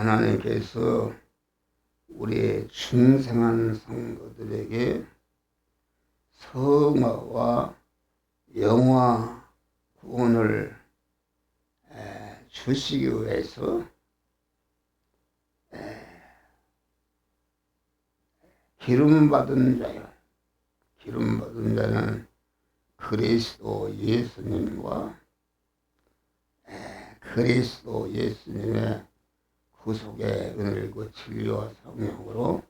하나님께서 우리의 중생한 성도들에게 성화와 영화 구원을 주시기 위해서 기름받은 자는 그리스도 예수님과 그리스도 예수님의 구속의 은혜고 진리와 성령으로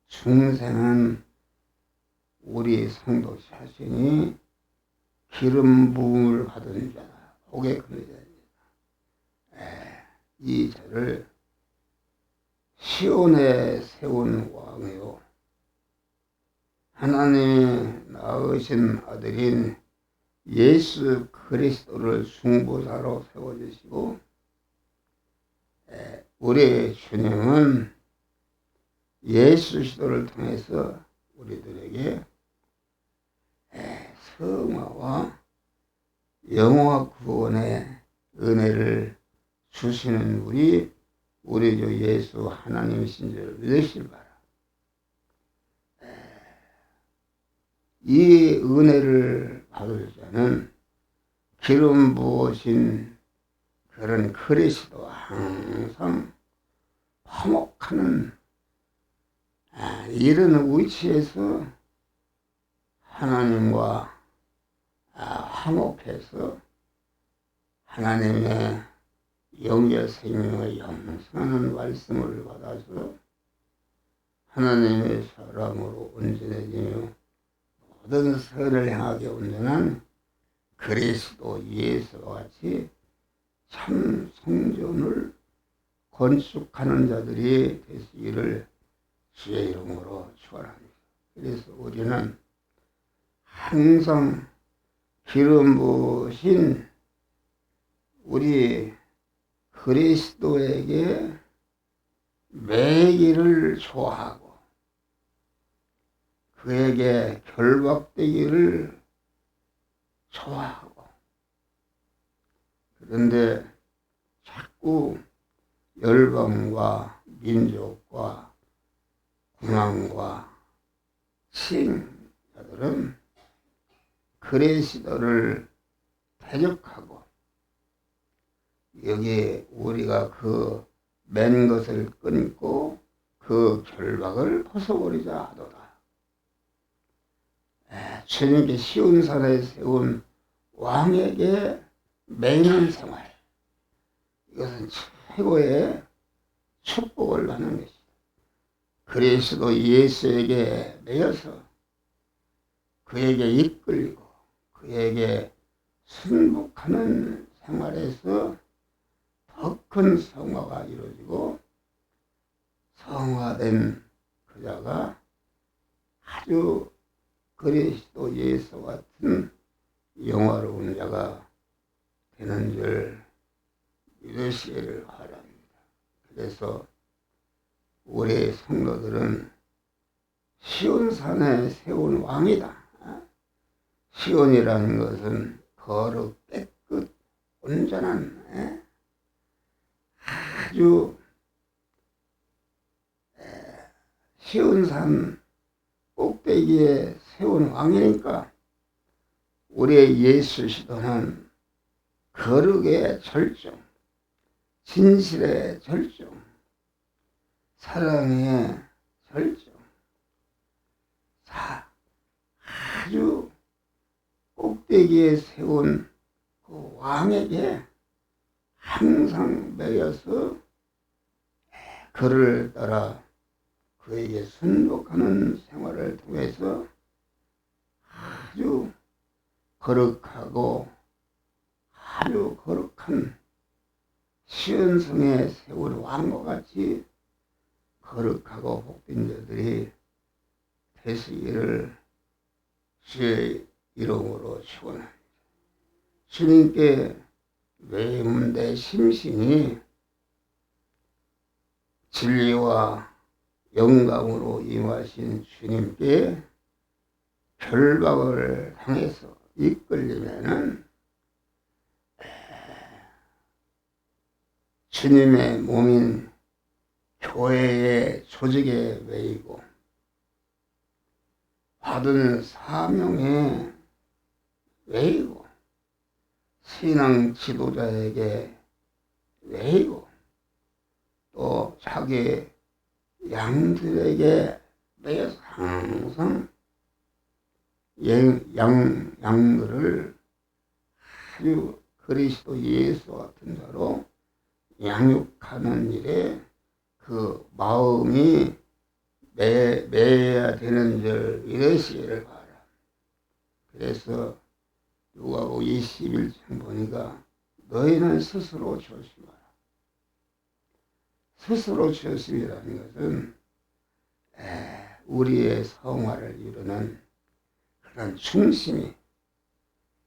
중생한 우리 성도 자신이 기름 부음을 받은 자다. 복의 근자입니다. 이 자를 시온에 세운 왕이요 하나님이 낳으신 아들인 예수 그리스도를 중보자로 세워주시고 우리 주님은 예수 시도를 통해서 우리들에게 성화와 영화 구원의 은혜를 주시는 우리 주 예수 하나님이신 줄 믿으실 바라. 이 은혜를 받을 자는 기름 부으신 그런 그리스도와 항상 화목하는 이런 위치에서 하나님과 화목해서 하나님의 영의 생명의 영생하는 말씀을 받아서 하나님의 사랑으로 온전해지며 모든 선을 향하게 온전한 그리스도 예수와 같이 참 성전을 건축하는 자들이 되시기를 주의 이름으로 축원합니다. 그래서 우리는 항상 기름 부으신 우리 그리스도에게 매기를 좋아하고 그에게 결박되기를 좋아하고 그런데 자꾸 열방과 민족과 군왕과 시행자들은 그리스도를 대적하고 여기에 우리가 그 맨 것을 끊고 그 결박을 벗어버리자 하도다. 주님께 시온산에 세운 왕에게 매이는 생활, 이것은 최고의 축복을 받는 것이다. 그리스도 예수에게 매여서 그에게 이끌리고 그에게 순복하는 생활에서 더 큰 성화가 이루어지고 성화된 그자가 아주 그리스도 예수 같은 영화로운 자가 되는 줄 믿으시기를 바랍니다. 그래서 우리 성도들은 시온산에 세운 왕이다. 시온이라는 것은 거룩, 깨끗, 온전한 아주 시온산 꼭대기에 세운 왕이니까 우리의 예수 시도는 거룩의 절정, 진실의 절정, 사랑의 절정, 아주 꼭대기에 세운 그 왕에게 항상 매여서 그를 따라 그에게 순복하는 생활을 통해서 아주 거룩하고 아주 거룩한 시온성에 세운 왕과 같이 거룩하고 복된 자들이 되시기를 주의 이름으로 축원합니다. 주님께 외문대 심신이 진리와 영광으로 임하신 주님께 결박을 당해서 이끌리면은 주님의 몸인 교회의 조직에 매이고 받은 사명에 매이고 신앙 지도자에게 매이고 또 자기 양들에게 매여서 항상 양들을 아주 그리스도 예수 같은 자로 양육하는 일에 그 마음이 매야 되는 줄 이러시기를 바라. 그래서 누가복음 21장 보니까 너희는 스스로 조심하라. 스스로 조심이라는 것은 우리의 성화를 이루는 그런 중심이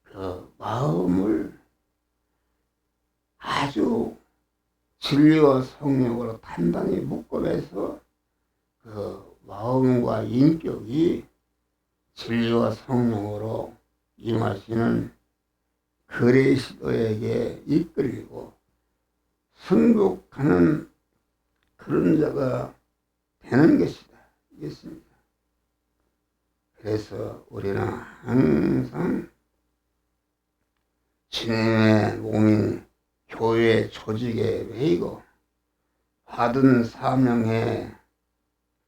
그 마음을 아주 진리와 성령으로 단단히 묶어내서 그 마음과 인격이 진리와 성령으로 임하시는 그리스도에게 이끌리고 승복하는 그런 자가 되는 것이다. 이겠습니다. 그래서 우리는 항상 주님의 몸인 교회 조직에 매이고 받은 사명에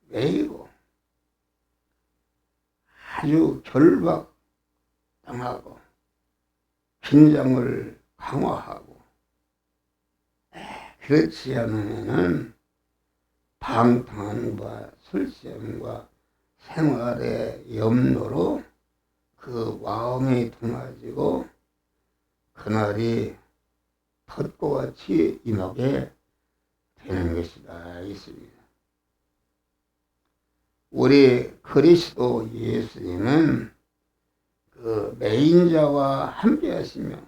매이고 아주 결박당하고 긴장을 강화하고 그렇지 않으면은 방탕함과 술취함과 생활의 염려로 그 마음이 둔해지고 그날이 덫과 같이 임하게 되는 것이다 있습니다. 우리 그리스도 예수님은 그 매인자와 함께 하시며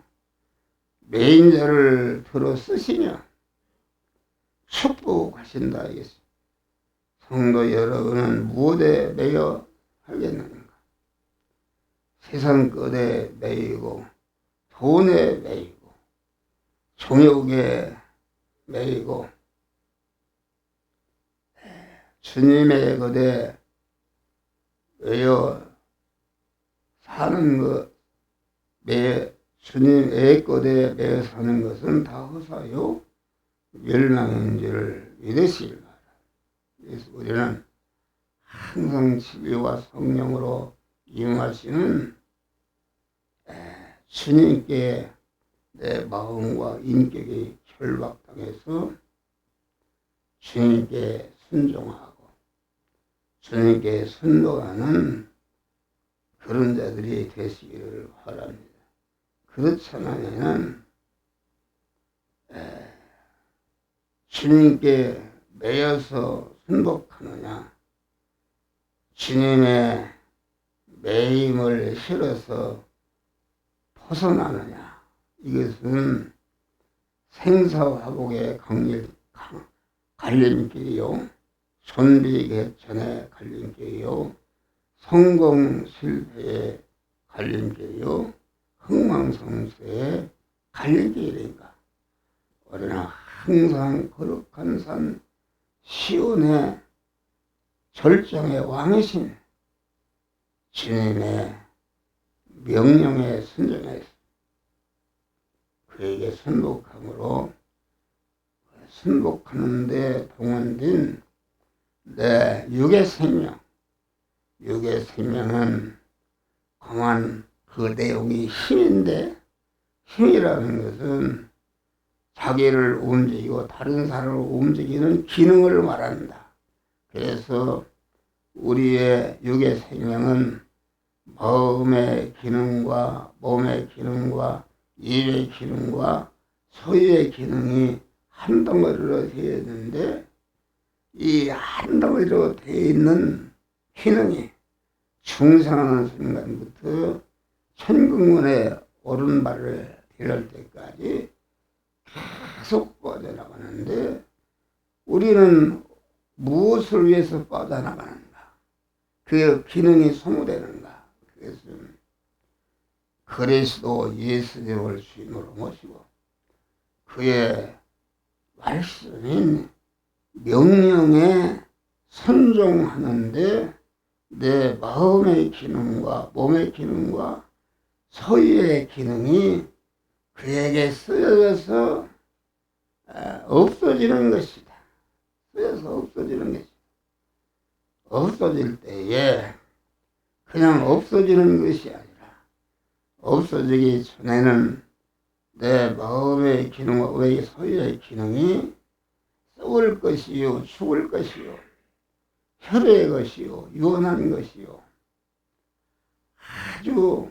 매인자를 들어 쓰시며 축복하신다 이겠습니다. 성도 여러분은 무엇에 매여 하겠는가? 세상 것에 매이고 돈에 매이고 종욕에 매이고 주님의 것에 매여 사는 것, 주님의 것에 매여 사는 것은 다 허사요 멸망인 줄 믿으시길 바랍니다. 그래서 우리는 항상 진리와 성령으로 임하시는 주님께 내 마음과 인격이 결박당해서 주님께 순종하고 주님께 순종하는 그런 자들이 되시기를 바랍니다. 그렇잖아요. 주님께 매여서 순복하느냐, 주님의 매임을 실어서 벗어나느냐, 이것은 생사화복의 갈림길이요, 존비개천의 갈림길이요, 성공 실패의 갈림길이요, 흥망성쇠의 갈림길인가. 우리는 항상 거룩한 산 시온의 절정의 왕이신 주님의 명령에 순종해서 그에게 순복함으로 순복하는데 동원된 내 육의 생명, 육의 생명은 강한 그 내용이 힘인데, 힘이라는 것은 자기를 움직이고 다른 사람을 움직이는 기능을 말한다. 그래서 우리의 육의 생명은 마음의 기능과 몸의 기능과 입의 기능과 소유의 기능이 한 덩어리로 되어 있는데, 이 한 덩어리로 되어 있는 기능이 중생하는 순간부터 천국문에 오른발을 디딜 때까지 계속 빠져나가는데, 우리는 무엇을 위해서 빠져나가는가? 그 기능이 소모되는가? 그것은 그리스도 예수님을 주인으로 모시고 그의 말씀인 명령에 순종하는데 내 마음의 기능과 몸의 기능과 소유의 기능이 그에게 쓰여져서 없어지는 것이다. 쓰여서 없어지는 것이다. 없어질 때에 그냥 없어지는 것이 아니라 없어지기 전에는 내 마음의 기능과 우리의 소유의 기능이 썩을 것이요, 죽을 것이요, 혈의 것이요, 유언한 것이요, 아주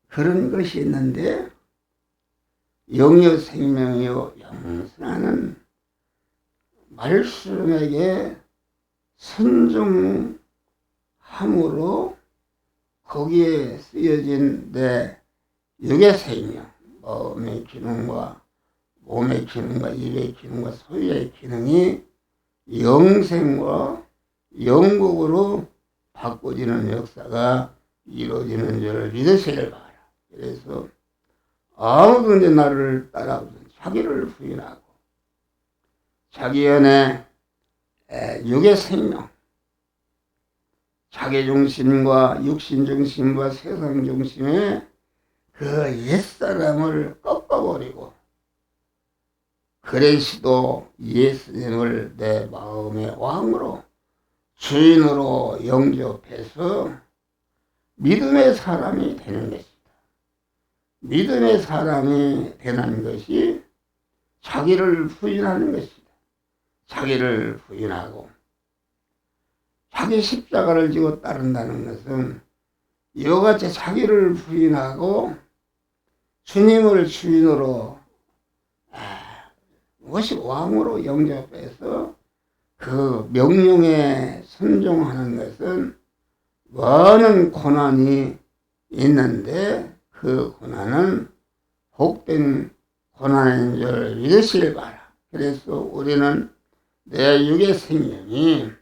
그런 것이 있는데 영이요 생명이요 영생하는 말씀에게 순종함으로 거기에 쓰여진 내 육의 생명, 마음의 기능과 몸의 기능과 입의 기능과 소유의 기능이 영생과 영국으로 바꿔지는 역사가 이루어지는 줄을 믿으시길 바라. 그래서 아무든지 나를 따라오든 자기를 부인하고 자기 안에 육의 생명, 자기중심과 육신중심과 세상중심의 그 옛사람을 꺾어버리고 그리스도 예수님을 내 마음의 왕으로 주인으로 영접해서 믿음의 사람이 되는 것이다. 믿음의 사람이 되는 것이 자기를 부인하는 것이다. 자기를 부인하고 자기 십자가를 지고 따른다는 것은 이와 같이 자기를 부인하고 주님을 주인으로 무엇이 왕으로 영접해서 그 명령에 순종하는 것은 많은 고난이 있는데 그 고난은 복된 고난인 줄 믿으시길 바라. 그래서 우리는 내 육의 생명이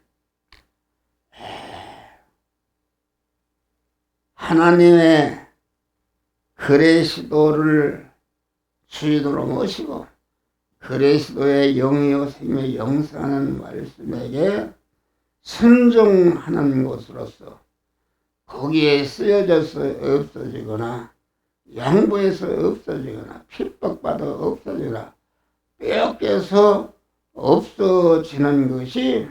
하나님의 그리스도를 주인으로 모시고 그리스도의 영이요 생명의 영생하는 말씀에게 순종하는 것으로서 거기에 쓰여져서 없어지거나 양보해서 없어지거나 핍박받아 없어지거나 빼앗겨서 없어지는 것이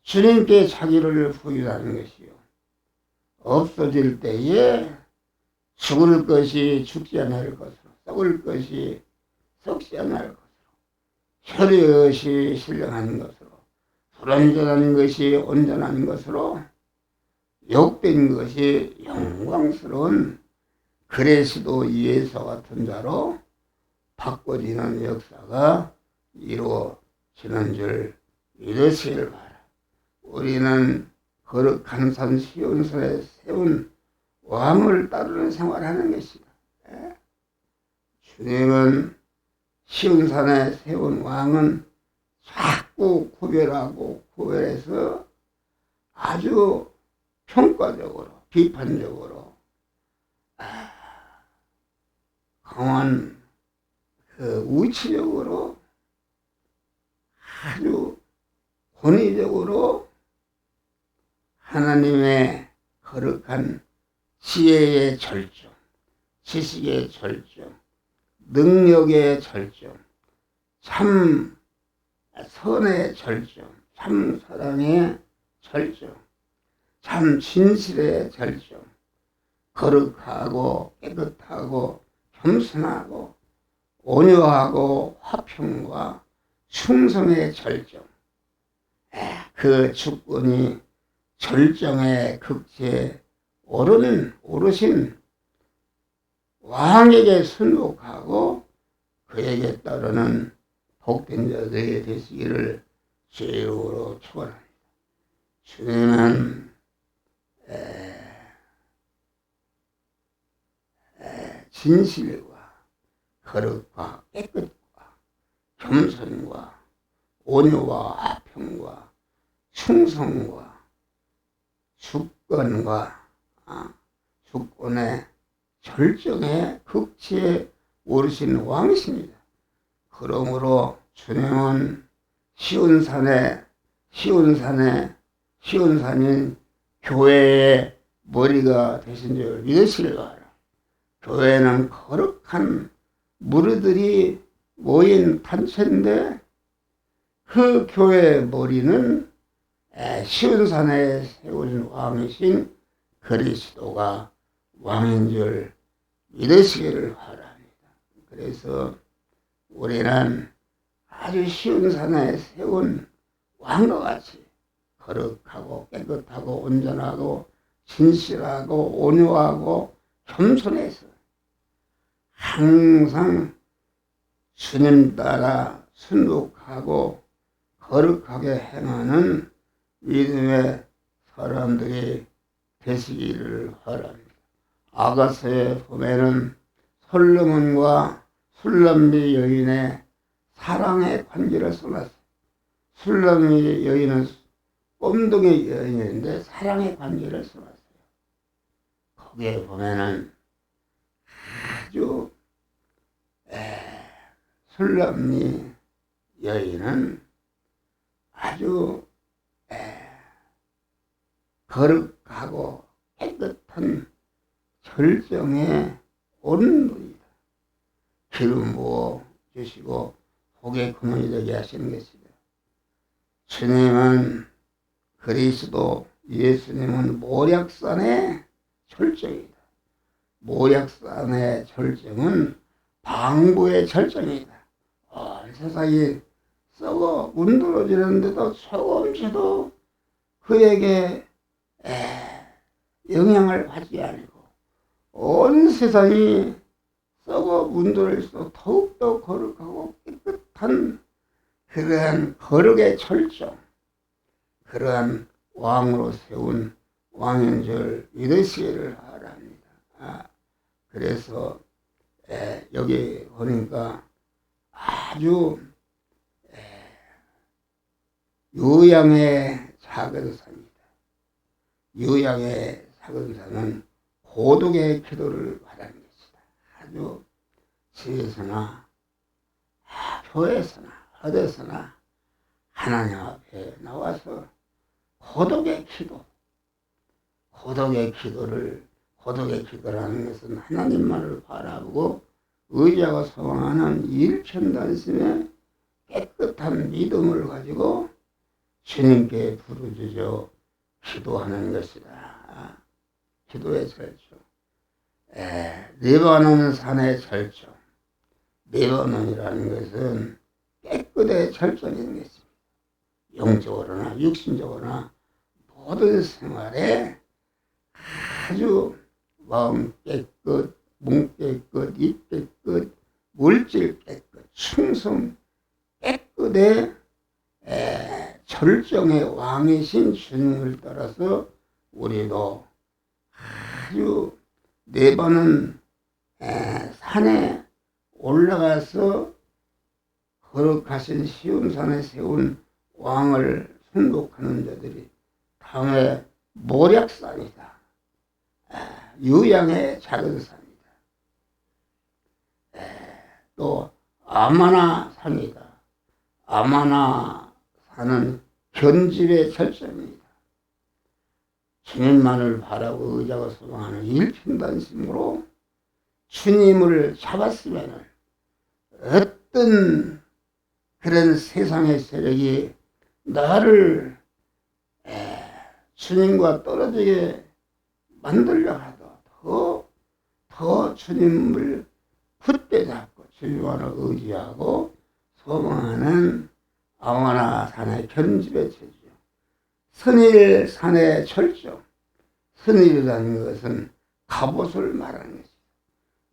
주님께 자기를 부인하는 것이요. 없어질 때에 죽을 것이 죽지 않을 것으로, 썩을 것이 썩지 않을 것으로, 혈의 것이 신령한 것으로, 불완전한 것이 온전한 것으로, 욕된 것이 영광스러운 그리스도 예수 같은 자로 바꿔지는 역사가 이루어지는 줄 믿으시길 바라. 우리는 거룩한 산 시온산에 세운 왕을 따르는 생활하는 것이다. 주님은 시온산에 세운 왕은 자꾸 구별해서 아주 평가적으로, 비판적으로 강한 우치적으로 아주 권위적으로 하나님의 거룩한 지혜의 절정, 지식의 절정, 능력의 절정, 참 선의 절정, 참 사랑의 절정, 참 진실의 절정, 거룩하고 깨끗하고 겸손하고 온유하고 화평과 충성의 절정, 그 주권이 절정의 극치에 오르신 왕에게 순복하고 그에게 따르는 복된 자들이 되시기를 주의 이름으로 축원합니다. 주님은 진실과 거룩과 깨끗과 겸손과 온유와 화평과 충성과 주권과 주권의 절정의 극치에 오르신 왕이십니다. 그러므로 주님은 시온산인 교회의 머리가 되신 줄 믿으시길 바라. 교회는 거룩한 무리들이 모인 단체인데 그 교회의 머리는 시온산에 세우신 왕이신 그리스도가 왕인 줄 믿으시기를 바랍니다. 그래서 우리는 아주 시온산에 세운 왕과 같이 거룩하고 깨끗하고 온전하고 진실하고 온유하고 겸손해서 항상 주님 따라 순복하고 거룩하게 행하는 믿음의 사람들이 되시기를 바랍니다. 아가서에 보면은 솔로몬과 술람미 여인의 사랑의 관계를 써놨어요. 술람미 여인은 꼼동의 여인인데 사랑의 관계를 써놨어요. 거기에 보면은 아주 술람미 여인은 아주 거룩하고 깨끗한 절정에 오른 분이다. 기름 부어 주시고 복의 근원이 되게 하시는 것이다. 주님은 그리스도 예수님은 모략산의 절정이다. 모략산의 절정은 방부의 절정이다. 온 세상이 썩어 문드러지는데도 조금씩도 그에게 영향을 받지 않고 온 세상이 썩어 문드러질수록 더욱더 거룩하고 깨끗한 그러한 거룩의 절정, 그러한 왕으로 세운 왕인 줄 믿으시기를 바랍니다. 그래서 여기 보니까 아주 유양의 작은 산이다. 유양의 작은 산은 고독의 기도를 바라는 것이다. 아주 집에서나 교회에서나 어디서나 하나님 앞에 나와서 고독의 기도라는 것은 하나님만을 바라보고 의지하고 소망하는 일편단심의 깨끗한 믿음을 가지고 주님께 부르짖어 기도하는 것이다. 기도의 절정. 리바논 산의 절정. 리바논이라는 것은 깨끗의 절정인 것입니다. 영적으로나 육신적으로나 모든 생활에 아주 마음 깨끗, 몸 깨끗, 입 깨끗, 물질 깨끗, 충성 깨끗의 절정의 왕이신 주님을 따라서 우리도 아주 네 번은 산에 올라가서 거룩하신 시온산에 세운 왕을 순복하는 자들이 다음에 모략산이다. 유양의 작은 산이다. 또 아마나 산이다. 아마나 산은 견집의 절정이다. 주님만을 바라고 의지하고 소망하는 일편단심으로 주님을 잡았으면 어떤 그런 세상의 세력이 나를 주님과 떨어지게 만들려 하도 더 주님을 붙들잡고 주님만을 의지하고 소망하는 아마나 산의 견집의 체질, 선일산의 절정. 선일이라는 것은 갑옷을 말하는 것이다.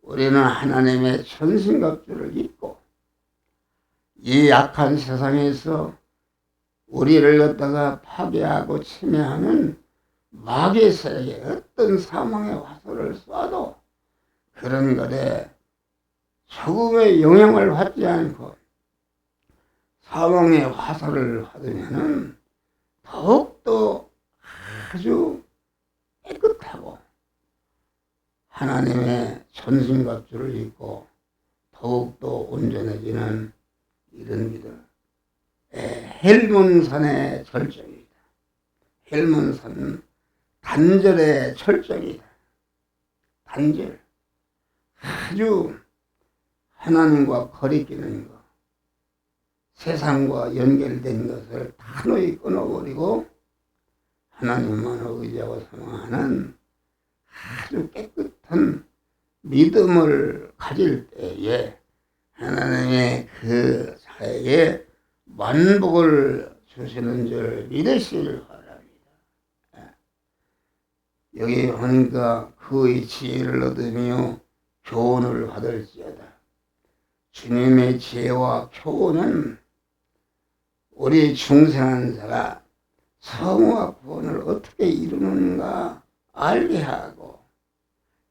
우리는 하나님의 전신갑주를 입고 이 약한 세상에서 우리를 갖다가 파괴하고 침해하는 마귀의 세력에 어떤 사망의 화살을 쏴도 그런 것에 조금의 영향을 받지 않고 사망의 화살을 받으면은 더욱더 아주 깨끗하고 하나님의 전신갑주를 입고 더욱더 온전해지는 이런 믿음. 헬몬산의 절정이다. 헬몬산은 단절의 절정이다. 단절. 아주 하나님과 거리끼는 것, 세상과 연결된 것을 단호히 끊어버리고 하나님만 의지하고 사모하는 아주 깨끗한 믿음을 가질 때에 하나님의 그 자에게 만복을 주시는 줄 믿으시길 바랍니다. 여기 보니까 그의 지혜를 얻으며 교훈을 받을지어다. 주님의 지혜와 교훈은 우리 중생한 자가 성화 구원을 어떻게 이루는가 알게 하고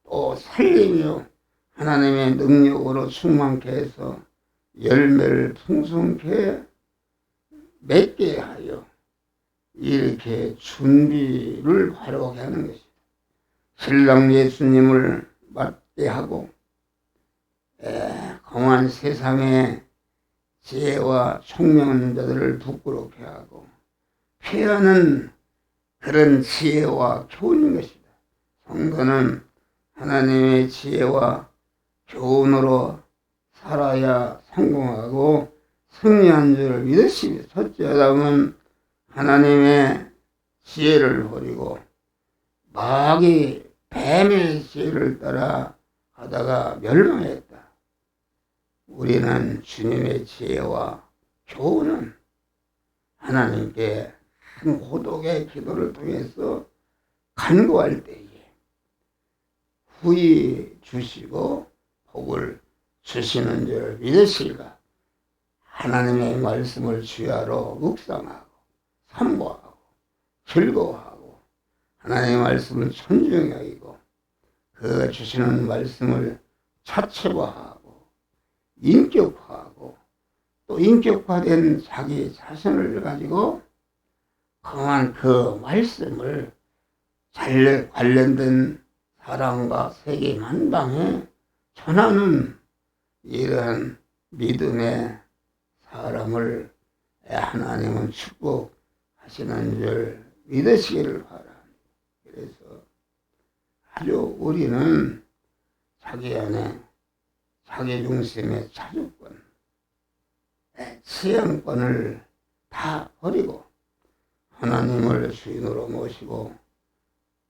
또 살리며 하나님의 능력으로 충만케 해서 열매를 풍성케 맺게 하여 이렇게 준비를 바르게 하는 것입니다. 신랑 예수님을 맞게 하고 공한 세상의 지혜와 총명한 자들을 부끄럽게 하고 피하는 그런 지혜와 교훈인 것입니다. 성도는 하나님의 지혜와 교훈으로 살아야 성공하고 승리한 줄 믿으시며 첫째 아담은 하나님의 지혜를 버리고 마귀 뱀의 지혜를 따라 가다가 멸망했다. 우리는 주님의 지혜와 교훈은 하나님께 한 고독의 기도를 통해서 간구할 때에 후히 주시고 복을 주시는 줄 믿으시리라. 하나님의 말씀을 주야로 묵상하고 삼보하고 즐거워하고 하나님의 말씀을 존중히 여기고 그 주시는 말씀을 자체화하고 인격화하고 또 인격화된 자기 자신을 가지고 강한 그 말씀을 잘 관련된 사랑과 세계 만방에 전하는 이러한 믿음의 사람을 하나님은 축복하시는 줄 믿으시기를 바랍니다. 그래서 아주 우리는 자기 안에 자기 중심의 자주권, 취향권을 다 버리고 하나님을 주인으로 모시고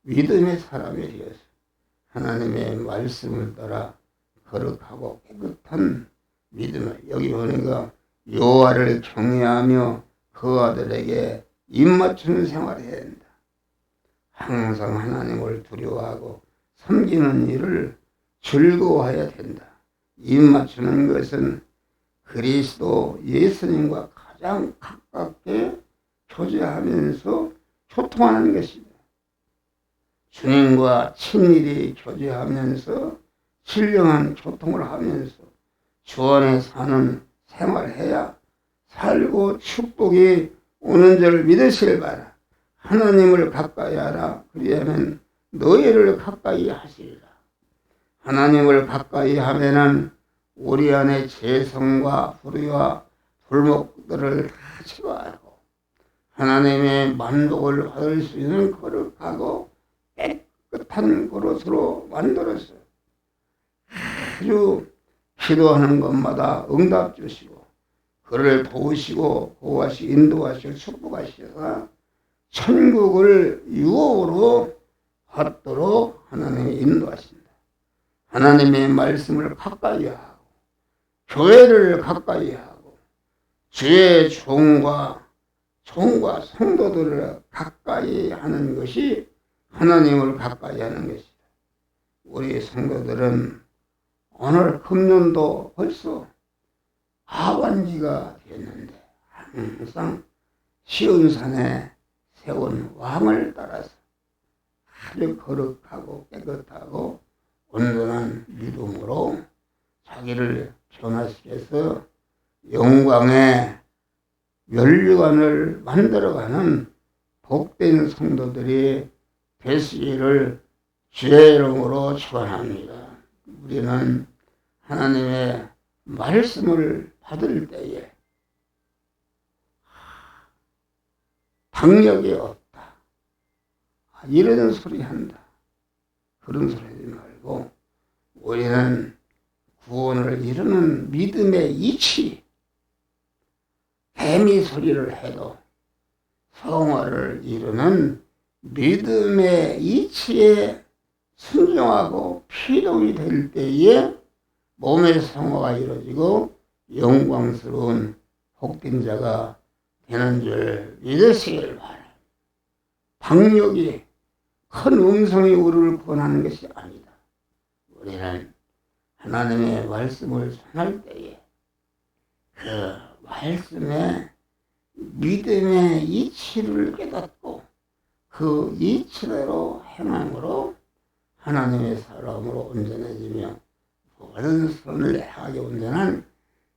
믿음의 사람이 되어서 하나님의 말씀을 따라 거룩하고 깨끗한 믿음을 여기 보니까 여호와를 경외하며 그 아들에게 입맞추는 생활을 해야 된다. 항상 하나님을 두려워하고 섬기는 일을 즐거워해야 된다. 입맞추는 것은 그리스도 예수님과 가장 가깝게 교제하면서 소통하는 것입니다. 주님과 친밀히 교제하면서 신령한 교통을 하면서 주 안에 사는 생활을 해야 살고 축복이 오는 줄 믿으실 바라. 하나님을 가까이 하라. 그리하면 너희를 가까이 하시리라. 하나님을 가까이 하면은 우리 안에 죄성과 불의와 불목들을 다 제거하고 하나님의 만복을 받을 수 있는 거룩하고 깨끗한 그릇으로 만들어서 아주 기도하는 것마다 응답 주시고 그를 도우시고 보호하시고 인도하시고 축복하셔서 천국을 유혹으로 받도록 하나님이 인도하신다. 하나님의 말씀을 가까이 하고 교회를 가까이 하고 주의 종과 성도들을 가까이 하는 것이 하나님을 가까이 하는 것이다. 우리 성도들은 오늘 금년도 벌써 하반기가 됐는데 항상 시온산에 세운 왕을 따라서 아주 거룩하고 깨끗하고 온전한 믿음으로 자기를 변화시켜서 영광의 면류관을 만들어가는 복된 성도들이 되시기를 주의 이름으로 축원합니다. 우리는 하나님의 말씀을 받을 때에 박력이 없다. 이런 소리 한다. 그런 소리 하지 말고 우리는 구원을 이루는 믿음의 이치, 개미 소리를 해도 성화를 이루는 믿음의 이치에 순종하고 필요이 될 때에 몸의 성화가 이루어지고 영광스러운 복된 자가 되는 줄 믿으시길 바랍니다. 박력이 큰 음성이 우리를 구원하는 것이 아니다. 우리는 하나님의 말씀을 전할 때에 그 말씀의 믿음의 이치를 깨닫고 그 이치대로 행함으로 하나님의 사람으로 온전해지며 모든 선을 행하게 온전한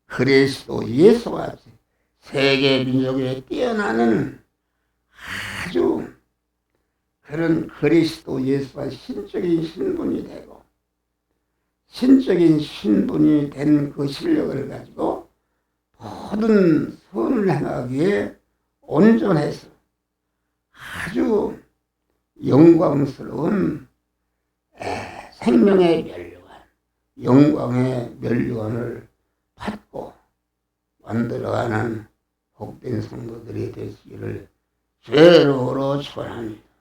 그리스도 예수같이 세계 민족에 뛰어나는 아주 그런 그리스도 예수가 신적인 신분이 되고 신적인 신분이 된 그 실력을 가지고 모든 선을 행하기에 온전해서 아주 영광스러운 생명의 면류관, 영광의 면류관을 받고 만들어가는 복된 성도들이 되시기를 죄로로 축원합니다.